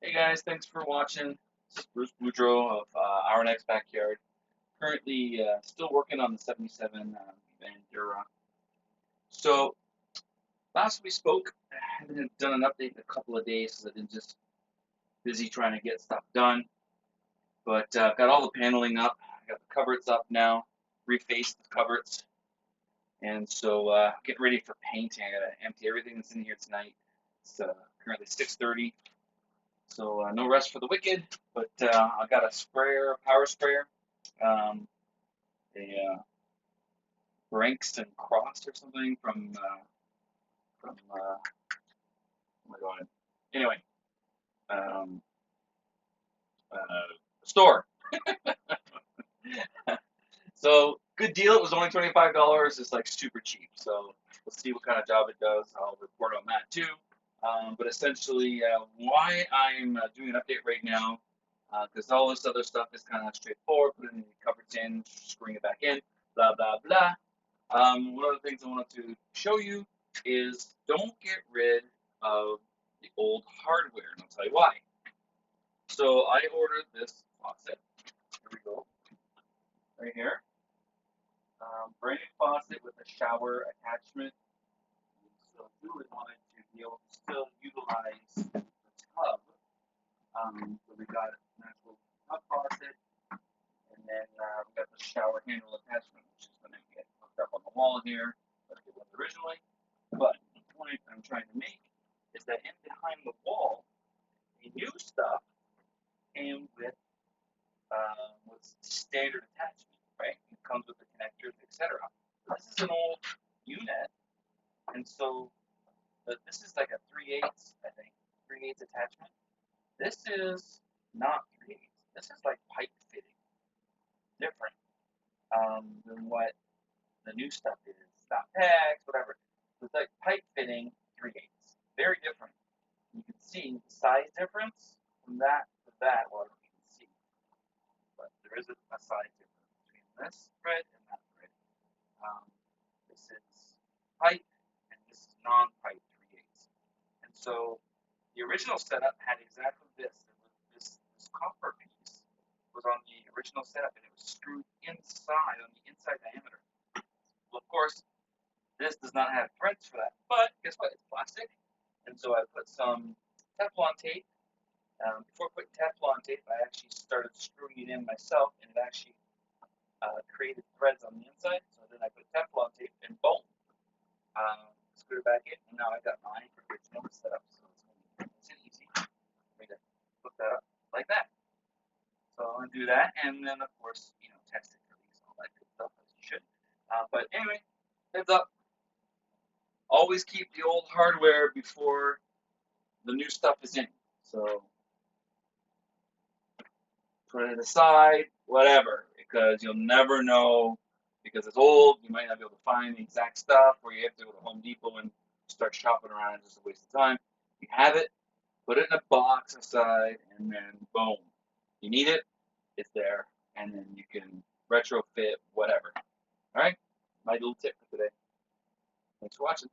Hey guys, thanks for watching. This is Bruce Boudreau of Our Next Backyard. Currently still working on the 77 Bandura. So last we spoke, I haven't done an update in a couple of days because I've been just busy trying to get stuff done. But I've got all the paneling up. I got the cupboards up now, refaced the cupboards, and so getting ready for painting. I gotta empty everything that's in here tonight. It's currently 6:30. So no rest for the wicked, but I got a sprayer, a power sprayer, a Brankston Cross or something from oh my god. Anyway, um, store. So good deal. It was only $25. It's like super cheap. So we'll see what kind of job it does. I'll report on that too. But essentially, why I'm doing an update right now, because all this other stuff is kind of straightforward. Putting the cupboards in, screwing it back in, blah blah blah. One of the things I wanted to show you is don't get rid of the old hardware, and I'll tell you why. So I ordered this faucet. Here we go, right here. Brand new faucet with a shower attachment. So really wanted to be able to still utilize the tub. So we got an actual tub faucet, and then we got the shower handle attachment, which is going to get hooked up on the wall here, like it was originally. But the point I'm trying to make is that in behind the wall, the new stuff came with standard attachment, right? It comes with the connectors, etc. This is an old unit, and so this is like a 3/8, I think, 3/8 attachment. This is not 3/8. This is like pipe fitting, different than what the new stuff is. It's not pegs, whatever. It's like pipe fitting 3/8. Very different. You can see the size difference from that to that. Well, you can see, but there is a size difference between this thread and that thread. Um, this is pipe and this is non-pipe 3/8. And so the original setup had exactly this. This copper piece was on the original setup and it was screwed inside on the inside diameter. Well, of course, this does not have threads for that, but guess what? It's plastic. And so I put some Teflon tape. Before putting Teflon tape, I actually started screwing it in myself, and it actually created threads on the inside. So then I put Teflon tape and boom, screwed it back in, and now I got my original setup. So it's easy for me to hook that up like that. So I'm gonna do that, and then of course, test it for these, all that good stuff as you should. But anyway, heads up. Always keep the old hardware before the new stuff is in. So put it aside, whatever, because you'll never know. Because it's old, you might not be able to find the exact stuff, or you have to go to Home Depot and start shopping around. It's just a waste of time. You have it, put it in a box aside, and then boom, you need it, it's there, and then you can retrofit whatever. All right, my little tip for today. Thanks for watching.